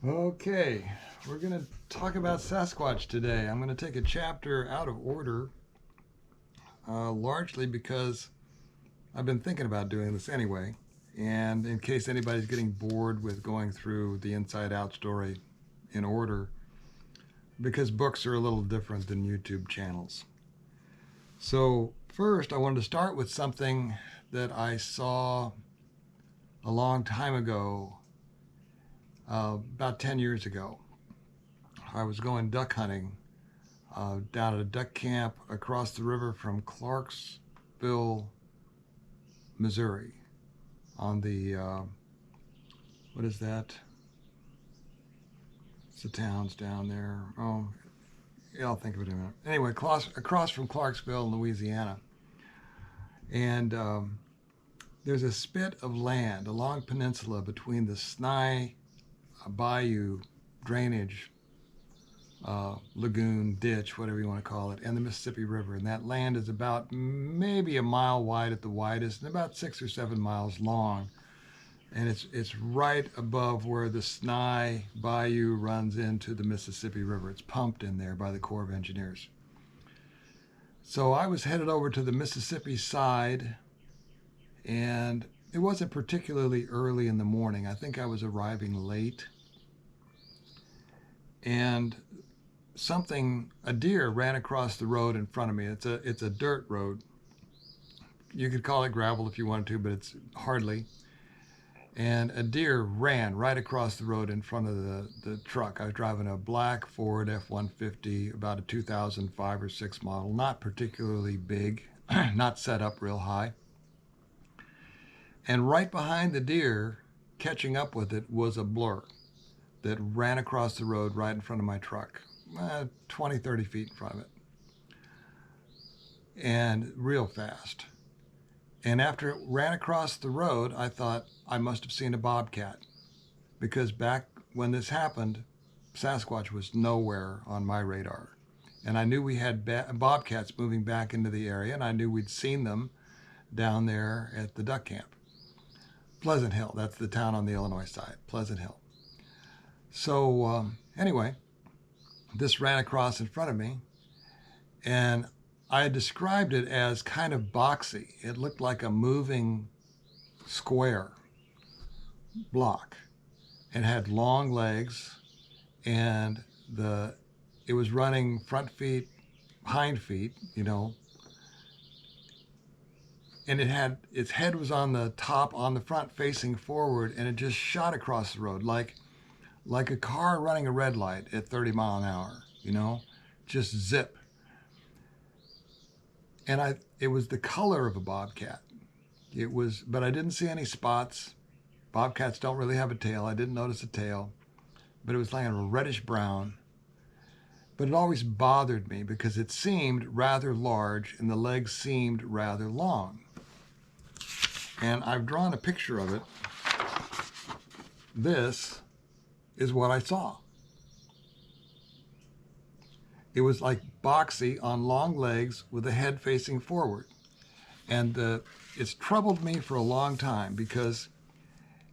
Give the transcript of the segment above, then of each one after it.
Okay, we're going to talk about Sasquatch today. I'm going to take a chapter out of order, largely because I've been thinking about doing this anyway. And in case anybody's getting bored with going through the Inside Out story in order, because books are a little different than YouTube channels. So, first, I wanted to start with something that I saw a long time ago, about 10 years ago. I was going duck hunting down at a duck camp across the river from Clarksville, Missouri, on the what is that? It's the towns down there. Oh, yeah, I'll think of it in a minute. Anyway, across from Clarksville, Louisiana, and there's a spit of land, a long peninsula between the Snai Bayou drainage lagoon, ditch, whatever you want to call it, and the Mississippi River. And that land is about maybe a mile wide at the widest and about 6 or 7 miles long. And it's right above where the Snai Bayou runs into the Mississippi River. It's pumped in there by the Corps of Engineers. So I was headed over to the Mississippi side, and it wasn't particularly early in the morning. I think I was arriving late. And a deer ran across the road in front of me. It's a dirt road. You could call it gravel if you wanted to, but it's hardly. And a deer ran right across the road in front of the truck. I was driving a black Ford F-150, about a 2005 or 6 model, not particularly big, not set up real high. And right behind the deer, catching up with it, was a blur that ran across the road right in front of my truck, 20, 30 feet in front of it, and real fast. And after it ran across the road, I thought I must have seen a bobcat, because back when this happened, Sasquatch was nowhere on my radar. And I knew we had bobcats moving back into the area, and I knew we'd seen them down there at the duck camp. Pleasant Hill, that's the town on the Illinois side, Pleasant Hill. So anyway, this ran across in front of me, and I described it as kind of boxy. It looked like a moving square block. It had long legs, and it was running front feet, hind feet, and its head was on the top, on the front, facing forward, and it just shot across the road like a car running a red light at 30 mile an hour, just zip. And it was the color of a bobcat. But I didn't see any spots. Bobcats don't really have a tail. I didn't notice a tail, but it was like a reddish brown. But it always bothered me because it seemed rather large and the legs seemed rather long. And I've drawn a picture of it. This is what I saw. It was like boxy on long legs with the head facing forward. And it's troubled me for a long time because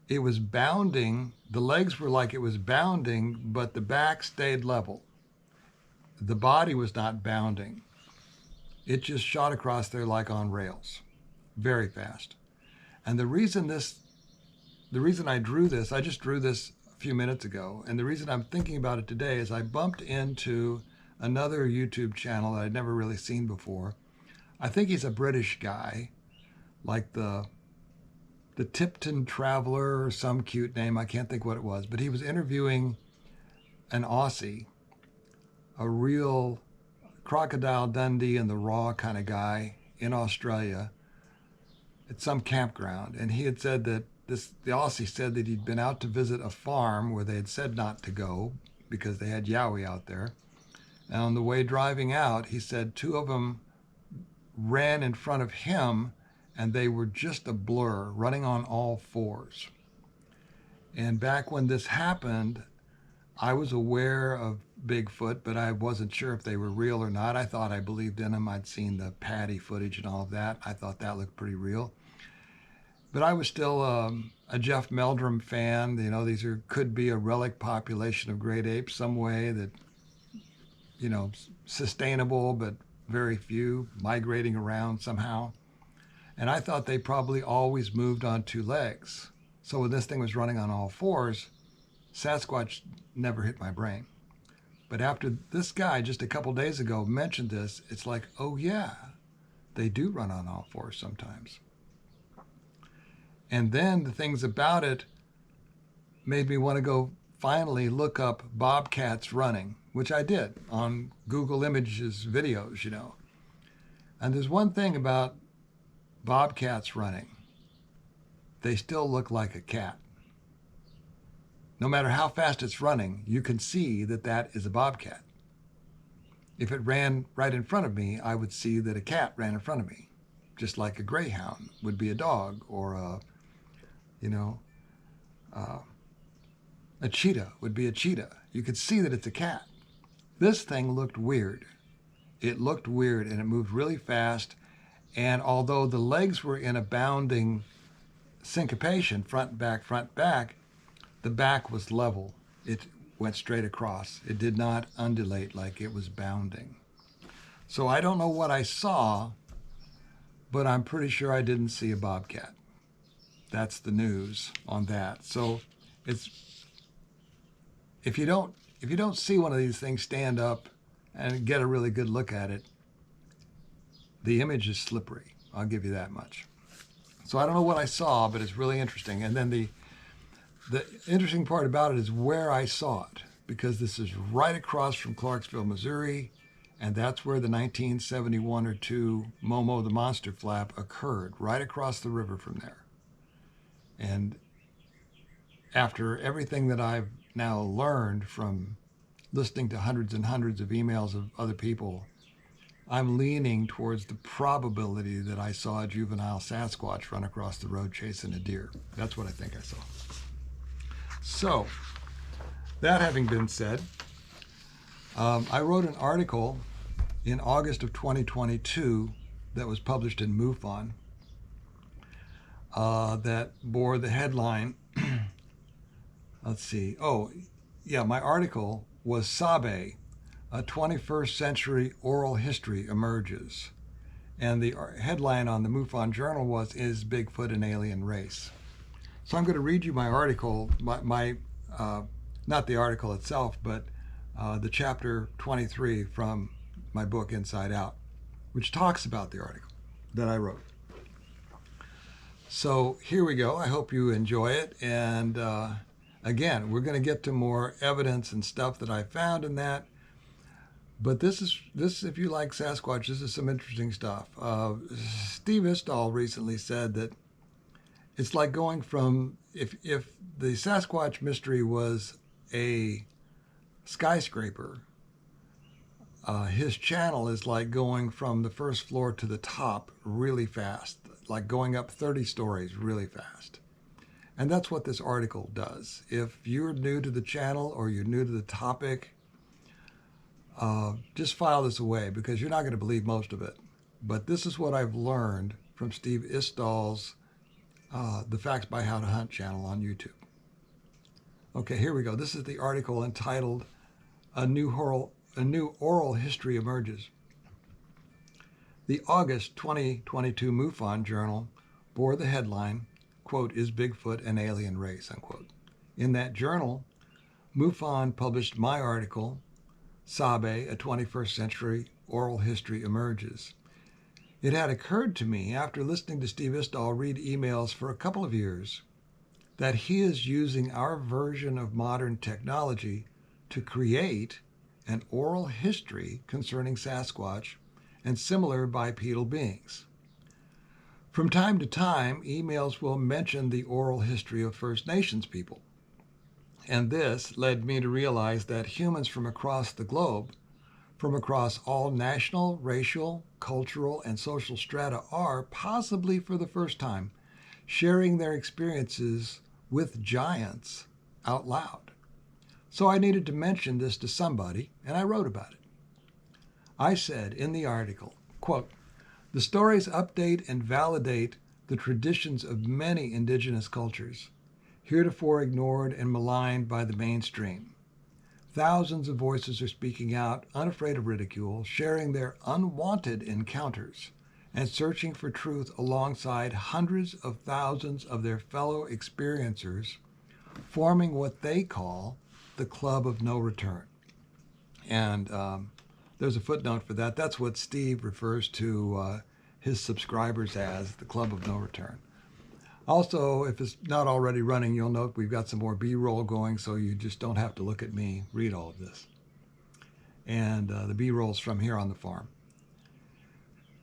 it was bounding. The legs were like it was bounding, but the back stayed level. The body was not bounding. It just shot across there like on rails, very fast. And the reason I drew this, I just drew this a few minutes ago, and the reason I'm thinking about it today is I bumped into another YouTube channel that I'd never really seen before. I think he's a British guy, like the Tipton Traveler or some cute name. I can't think what it was, but he was interviewing an Aussie, a real Crocodile Dundee and the Raw kind of guy in Australia at some campground. And he had said that the Aussie said that he'd been out to visit a farm where they had said not to go because they had yowie out there. And on the way driving out, he said 2 of them ran in front of him, and they were just a blur, running on all 4s. And back when this happened, I was aware of Bigfoot, but I wasn't sure if they were real or not. I thought I believed in them. I'd seen the Patty footage and all of that. I thought that looked pretty real. But I was still a Jeff Meldrum fan. You know, could be a relic population of great apes, some way that, you know, sustainable, but very few migrating around somehow. And I thought they probably always moved on two legs. So when this thing was running on all fours, Sasquatch never hit my brain. But after this guy just a couple days ago mentioned this, it's like, oh yeah, they do run on all fours sometimes. And then the things about it made me want to go finally look up bobcats running, which I did on Google Images videos, you know. And there's one thing about bobcats running. They still look like a cat. No matter how fast it's running, you can see that that is a bobcat. If it ran right in front of me, I would see that a cat ran in front of me, just like a greyhound would be a dog, or a cheetah would be a cheetah. You could see that it's a cat. This thing looked weird. It looked weird, and it moved really fast. And although the legs were in a bounding syncopation, front, back, the back was level. It went straight across. It did not undulate like it was bounding. So I don't know what I saw, but I'm pretty sure I didn't see a bobcat. That's the news on that. So if you don't see one of these things stand up and get a really good look at it, the image is slippery. I'll give you that much. So I don't know what I saw, but it's really interesting. And then the interesting part about it is where I saw it, because this is right across from Clarksville, Missouri, and that's where the 1971 or 2 Momo the Monster Flap occurred, right across the river from there. And after everything that I've now learned from listening to hundreds and hundreds of emails of other people, I'm leaning towards the probability that I saw a juvenile Sasquatch run across the road chasing a deer. That's what I think I saw. So, that having been said, I wrote an article in August of 2022 that was published in MUFON that bore the headline, let's see, my article was Sabe, a 21st century oral history emerges. And the headline on the MUFON Journal was, Is Bigfoot an Alien Race? So I'm going to read you my article, not the article itself, but the chapter 23 from my book Inside Out, which talks about the article that I wrote. So here we go. I hope you enjoy it. And again, we're going to get to more evidence and stuff that I found in that. But this, if you like Sasquatch, this is some interesting stuff. Steve Istall recently said that it's like going from, if the Sasquatch mystery was a skyscraper, his channel is like going from the first floor to the top really fast, like going up 30 stories really fast. And that's what this article does. If you're new to the channel or you're new to the topic, just file this away because you're not going to believe most of it. But this is what I've learned from Steve Istall's The Facts by How to Hunt channel on YouTube. Okay, here we go. This is the article entitled A New Oral History Emerges. The August 2022 MUFON Journal bore the headline, quote, Is Bigfoot an Alien Race, unquote. In that journal, MUFON published my article, Sabe, a 21st century oral history emerges. It had occurred to me after listening to Steve Istall read emails for a couple of years that he is using our version of modern technology to create an oral history concerning Sasquatch and similar bipedal beings. From time to time, emails will mention the oral history of First Nations people. And this led me to realize that humans from across the globe, from across all national, racial, cultural, and social strata are, possibly for the first time, sharing their experiences with giants out loud. So I needed to mention this to somebody, and I wrote about it. I said in the article, quote, the stories update and validate the traditions of many indigenous cultures, heretofore ignored and maligned by the mainstream. Thousands of voices are speaking out, unafraid of ridicule, sharing their unwanted encounters, and searching for truth alongside hundreds of thousands of their fellow experiencers, forming what they call the Club of No Return. And there's a footnote for that. That's what Steve refers to his subscribers as, the Club of No Return. Also, if it's not already running, you'll note we've got some more B-roll going, so you just don't have to look at me read all of this. And the B-roll's from here on the farm.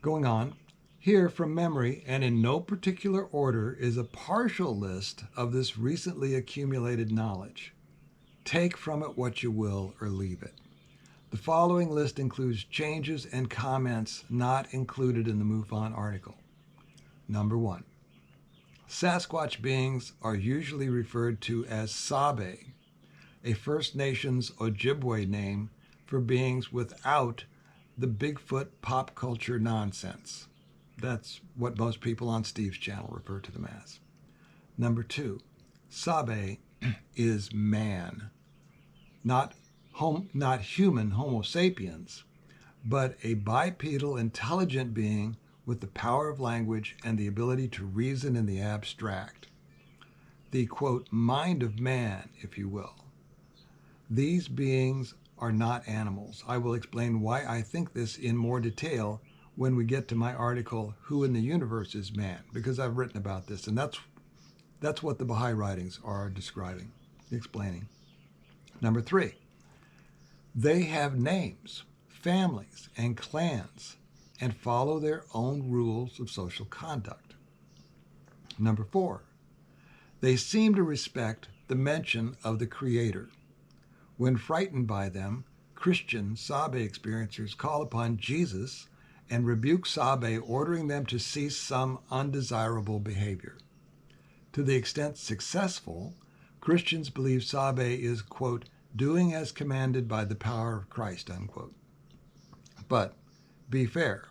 Going on, here from memory and in no particular order is a partial list of this recently accumulated knowledge. Take from it what you will or leave it. The following list includes changes and comments not included in the MUFON article. Number 1. Sasquatch beings are usually referred to as Sabe, a First Nations Ojibwe name for beings without the Bigfoot pop culture nonsense. That's what most people on Steve's channel refer to them as. Number 2, Sabe is man, not human Homo sapiens, but a bipedal intelligent being with the power of language and the ability to reason in the abstract. The, quote, mind of man, if you will. These beings are not animals. I will explain why I think this in more detail when we get to my article, Who in the Universe is Man? Because I've written about this, and that's what the Baha'i writings are describing, explaining. Number 3, they have names, families, and clans, and follow their own rules of social conduct. Number 4, they seem to respect the mention of the Creator. When frightened by them, Christian Sabe experiencers call upon Jesus and rebuke Sabe, ordering them to cease some undesirable behavior. To the extent successful, Christians believe Sabe is, quote, doing as commanded by the power of Christ, unquote. But be fair.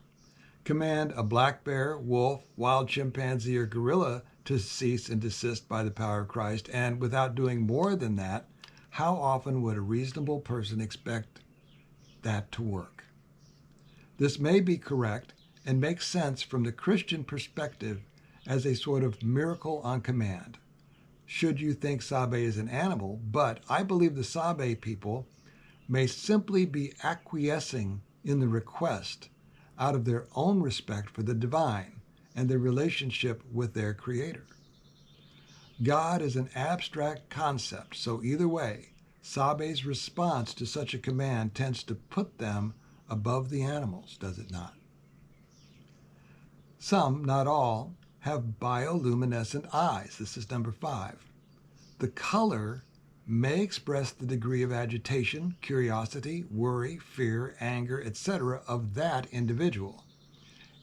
Command a black bear, wolf, wild chimpanzee, or gorilla to cease and desist by the power of Christ, and without doing more than that, how often would a reasonable person expect that to work? This may be correct and makes sense from the Christian perspective as a sort of miracle on command, should you think Sabe is an animal, but I believe the Sabe people may simply be acquiescing in the request out of their own respect for the divine and their relationship with their Creator. God is an abstract concept, so either way, Sabe's response to such a command tends to put them above the animals, does it not? Some, not all, have bioluminescent eyes. This is number 5. The color may express the degree of agitation, curiosity, worry, fear, anger, etc. of that individual.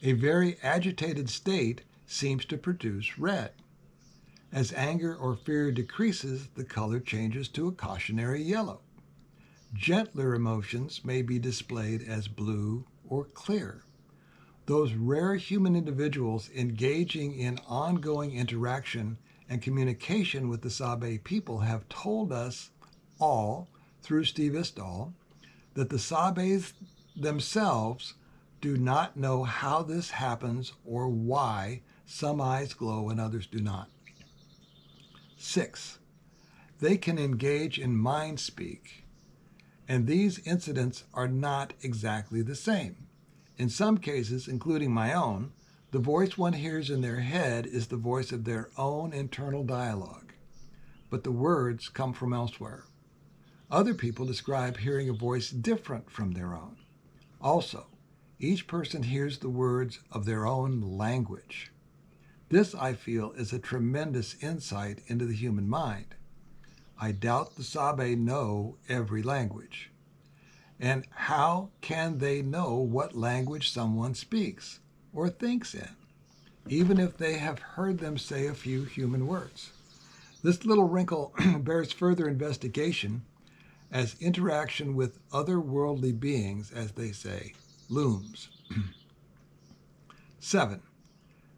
A very agitated state seems to produce red. As anger or fear decreases, the color changes to a cautionary yellow. Gentler emotions may be displayed as blue or clear. Those rare human individuals engaging in ongoing interaction and communication with the Sabe people have told us all, through Steve Istall, that the Sabes themselves do not know how this happens or why some eyes glow and others do not. 6, they can engage in mind speak, and these incidents are not exactly the same. In some cases, including my own, the voice one hears in their head is the voice of their own internal dialogue, but the words come from elsewhere. Other people describe hearing a voice different from their own. Also, each person hears the words of their own language. This, I feel, is a tremendous insight into the human mind. I doubt the Sabe know every language. And how can they know what language someone speaks or thinks in, even if they have heard them say a few human words? This little wrinkle bears further investigation as interaction with otherworldly beings, as they say, looms. 7,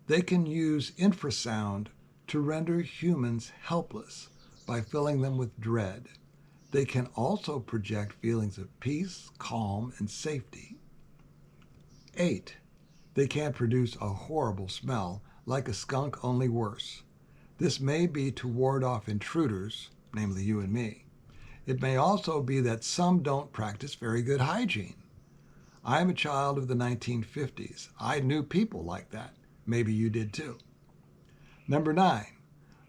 They can use infrasound to render humans helpless by filling them with dread. They can also project feelings of peace, calm, and safety. 8. They can produce a horrible smell, like a skunk, only worse. This may be to ward off intruders, namely you and me. It may also be that some don't practice very good hygiene. I am a child of the 1950s. I knew people like that. Maybe you did too. Number 9.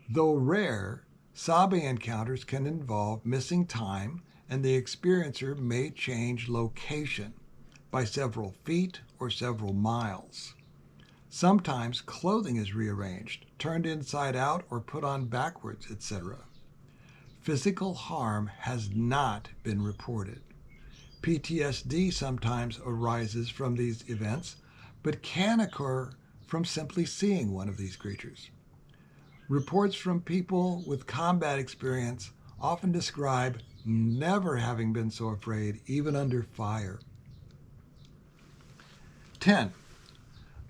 Though rare, Sabe encounters can involve missing time, and the experiencer may change location by several feet or several miles. Sometimes clothing is rearranged, turned inside out, or put on backwards, etc. Physical harm has not been reported. PTSD sometimes arises from these events, but can occur from simply seeing one of these creatures. Reports from people with combat experience often describe never having been so afraid, even under fire. 10.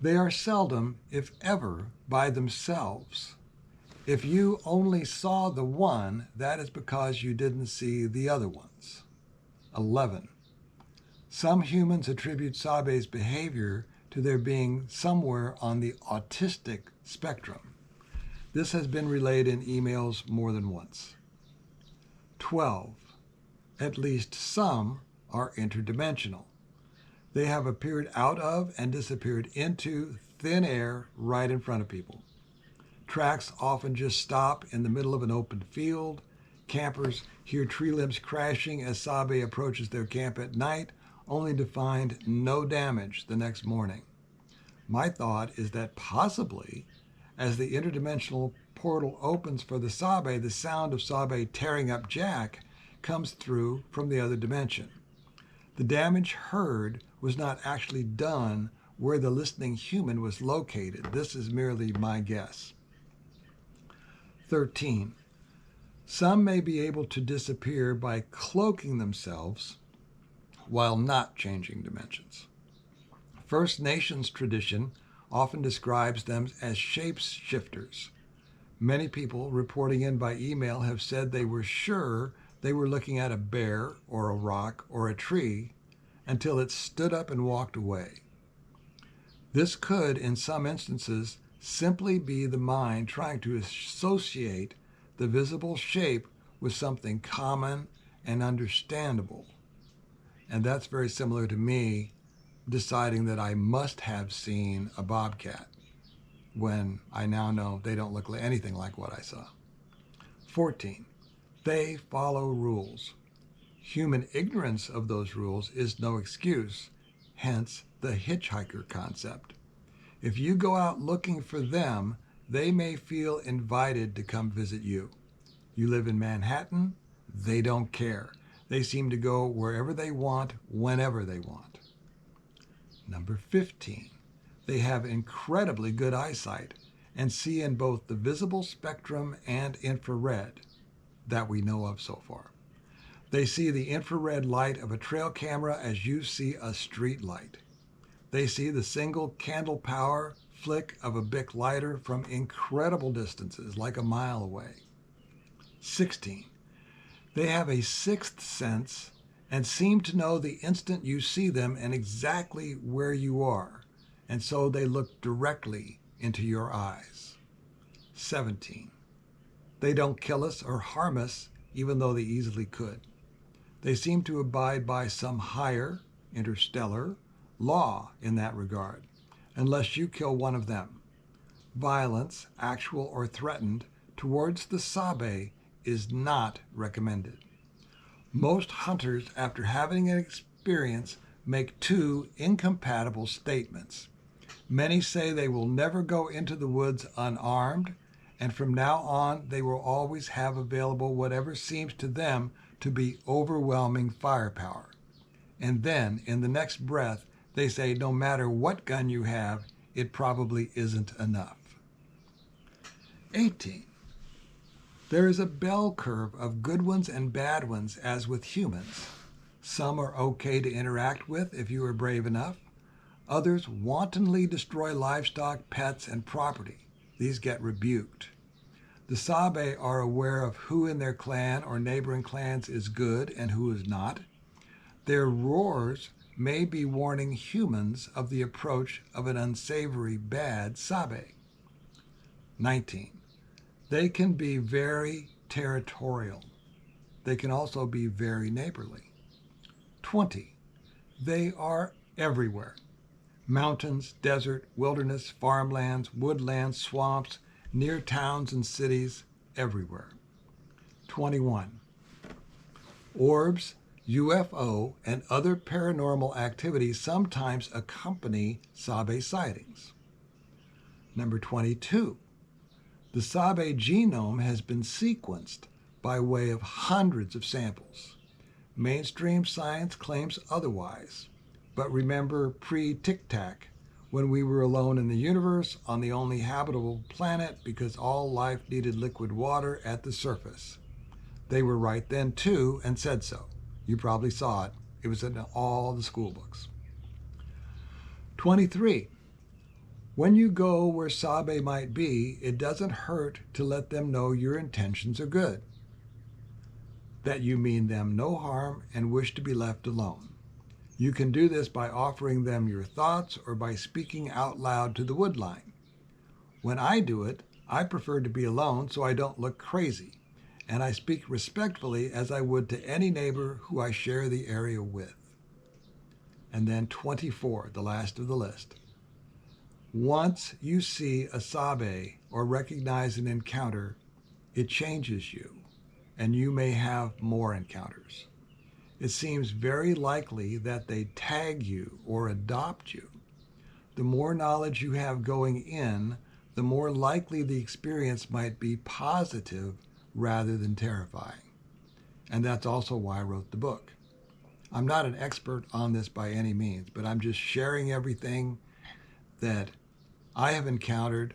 They are seldom, if ever, by themselves. If you only saw the one, that is because you didn't see the other ones. 11. Some humans attribute Sabe's behavior to their being somewhere on the autistic spectrum. This has been relayed in emails more than once. 12. At least some are interdimensional. They have appeared out of and disappeared into thin air right in front of people. Tracks often just stop in the middle of an open field. Campers hear tree limbs crashing as Sabe approaches their camp at night, only to find no damage the next morning. My thought is that possibly, as the interdimensional portal opens for the Sabe, the sound of Sabe tearing up Jack comes through from the other dimension. The damage heard was not actually done where the listening human was located. This is merely my guess. 13. Some may be able to disappear by cloaking themselves while not changing dimensions. First Nations tradition often describes them as shapeshifters. Many people reporting in by email have said they were sure they were looking at a bear or a rock or a tree until it stood up and walked away. This could, in some instances, simply be the mind trying to associate the visible shape with something common and understandable. And that's very similar to me deciding that I must have seen a bobcat when I now know they don't look anything like what I saw. 14. They follow rules. Human ignorance of those rules is no excuse, hence the hitchhiker concept. If you go out looking for them, they may feel invited to come visit you. You live in Manhattan, they don't care. They seem to go wherever they want, whenever they want. Number 15. They have incredibly good eyesight and see in both the visible spectrum and infrared that we know of so far. They see the infrared light of a trail camera as you see a street light. They see the single candle power flick of a Bic lighter from incredible distances, like a mile away. 16. They have a sixth sense and seem to know the instant you see them and exactly where you are, and so they look directly into your eyes. 17. They don't kill us or harm us, even though they easily could. They seem to abide by some higher, interstellar, law in that regard, unless you kill one of them. Violence, actual or threatened, towards the Sabe is not recommended. Most hunters, after having an experience, make two incompatible statements. Many say they will never go into the woods unarmed, and from now on they will always have available whatever seems to them to be overwhelming firepower. And then, in the next breath, they say no matter what gun you have, it probably isn't enough. 18. There is a bell curve of good ones and bad ones as with humans. Some are okay to interact with if you are brave enough. Others wantonly destroy livestock, pets, and property. These get rebuked. The Sabe are aware of who in their clan or neighboring clans is good and who is not. Their roars may be warning humans of the approach of an unsavory, bad Sabe. 19. They can be very territorial. They can also be very neighborly. 20. They are everywhere. Mountains, desert, wilderness, farmlands, woodlands, swamps, near towns and cities, everywhere. 21. Orbs, UFO, and other paranormal activities sometimes accompany Sabe sightings. Number 22. The Sabe genome has been sequenced by way of hundreds of samples. Mainstream science claims otherwise. But remember pre-Tic Tac, when we were alone in the universe on the only habitable planet because all life needed liquid water at the surface. They were right then too and said so. You probably saw it. It was in all the school books. 23. When you go where Sabe might be, it doesn't hurt to let them know your intentions are good, that you mean them no harm and wish to be left alone. You can do this by offering them your thoughts or by speaking out loud to the woodline. When I do it, I prefer to be alone so I don't look crazy, and I speak respectfully as I would to any neighbor who I share the area with. And then 24, the last of the list. Once you see a Sabe or recognize an encounter, it changes you, and you may have more encounters. It seems very likely that they tag you or adopt you. The more knowledge you have going in, the more likely the experience might be positive rather than terrifying. And that's also why I wrote the book. I'm not an expert on this by any means, but I'm just sharing everything that I have encountered.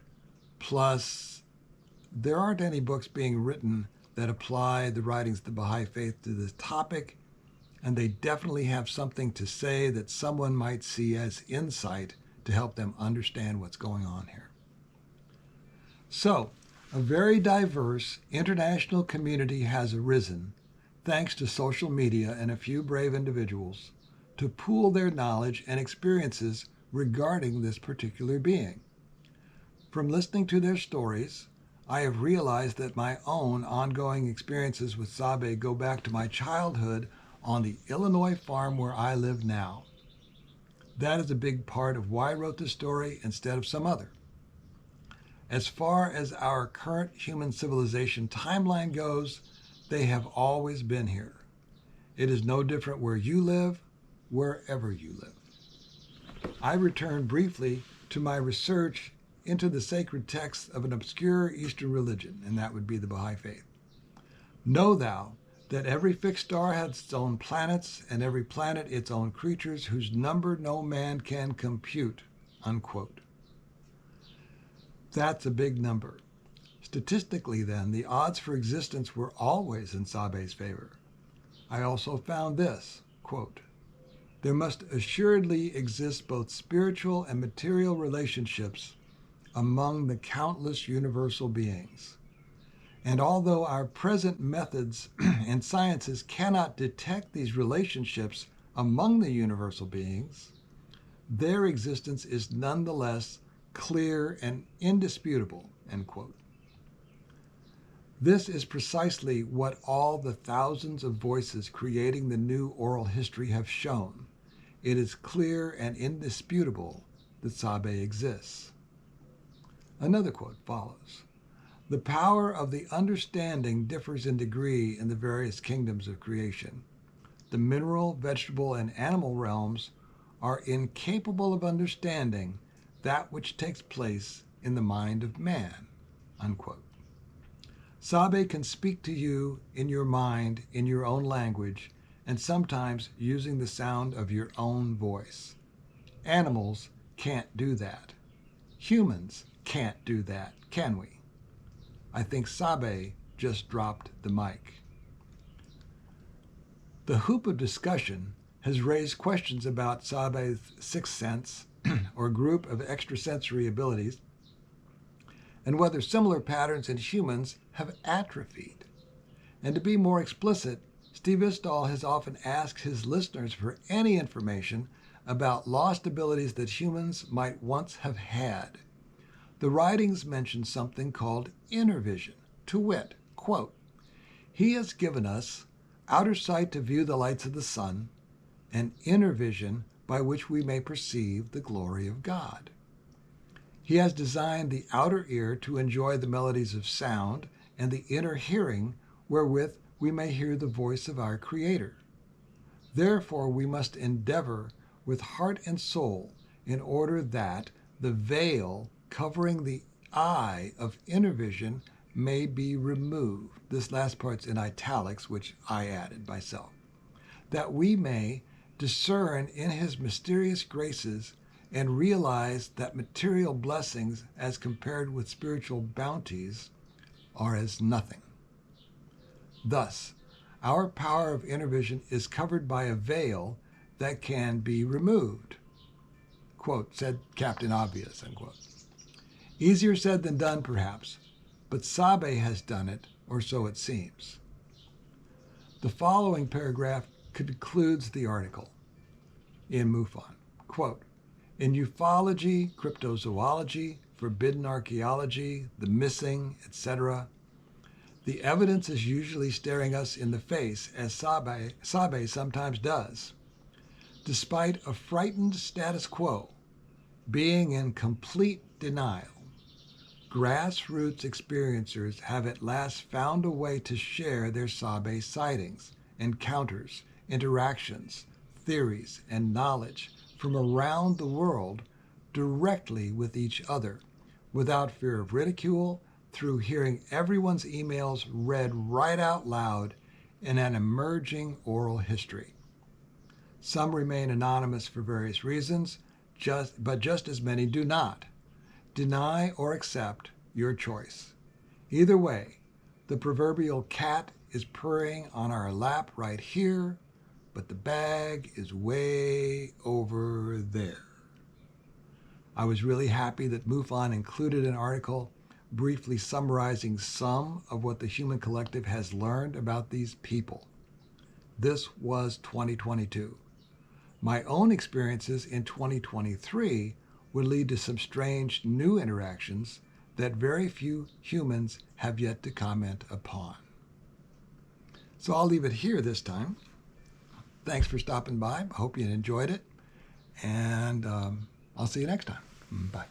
Plus, there aren't any books being written that apply the writings of the Baha'i Faith to this topic, and they definitely have something to say that someone might see as insight to help them understand what's going on here. So, a very diverse international community has arisen, thanks to social media and a few brave individuals, to pool their knowledge and experiences regarding this particular being. From listening to their stories, I have realized that my own ongoing experiences with Sabe go back to my childhood on the Illinois farm where I live now. That is a big part of why I wrote this story instead of some other. As far as our current human civilization timeline goes, they have always been here. It is no different where you live, wherever you live. I return briefly to my research into the sacred texts of an obscure Eastern religion, and that would be the Baha'i Faith. Know thou that every fixed star has its own planets, and every planet its own creatures, whose number no man can compute, unquote. That's a big number. Statistically, then, the odds for existence were always in Sabe's favor. I also found this, quote, there must assuredly exist both spiritual and material relationships among the countless universal beings. And although our present methods and sciences cannot detect these relationships among the universal beings, their existence is nonetheless clear and indisputable, end quote. This is precisely what all the thousands of voices creating the new oral history have shown. It is clear and indisputable that Sabe exists. Another quote follows. The power of the understanding differs in degree in the various kingdoms of creation. The mineral, vegetable, and animal realms are incapable of understanding that which takes place in the mind of man, unquote. Sabe can speak to you in your mind, in your own language, and sometimes using the sound of your own voice. Animals can't do that. Humans can't do that, can we? I think Sabe just dropped the mic. The hoop of discussion has raised questions about Sabe's sixth sense, or group of extrasensory abilities, and whether similar patterns in humans have atrophied. And to be more explicit, Steve Istall has often asked his listeners for any information about lost abilities that humans might once have had. The writings mention something called inner vision, to wit, quote, "He has given us outer sight to view the lights of the sun, and inner vision by which we may perceive the glory of God. He has designed the outer ear to enjoy the melodies of sound, and the inner hearing wherewith we may hear the voice of our Creator. Therefore we must endeavor with heart and soul in order that the veil covering the eye of inner vision may be removed." This last part's in italics, which I added myself. "That we may discern in his mysterious graces and realize that material blessings as compared with spiritual bounties are as nothing. Thus, our power of inner vision is covered by a veil that can be removed," quote, said Captain Obvious, unquote. Easier said than done, perhaps, but Sabe has done it, or so it seems. The following paragraph concludes the article in MUFON. Quote, "In ufology, cryptozoology, forbidden archaeology, the missing, etc., the evidence is usually staring us in the face, as Sabe sometimes does. Despite a frightened status quo, being in complete denial, grassroots experiencers have at last found a way to share their Sabe sightings, encounters, interactions, theories, and knowledge from around the world directly with each other, without fear of ridicule, through hearing everyone's emails read right out loud in an emerging oral history. Some remain anonymous for various reasons, but just as many do not. Deny or accept, your choice. Either way, the proverbial cat is purring on our lap right here, but the bag is way over there." I was really happy that MUFON included an article briefly summarizing some of what the human collective has learned about these people. This was 2022. My own experiences in 2023 would lead to some strange new interactions that very few humans have yet to comment upon. So I'll leave it here this time. Thanks for stopping by. I hope you enjoyed it. And I'll see you next time. Bye.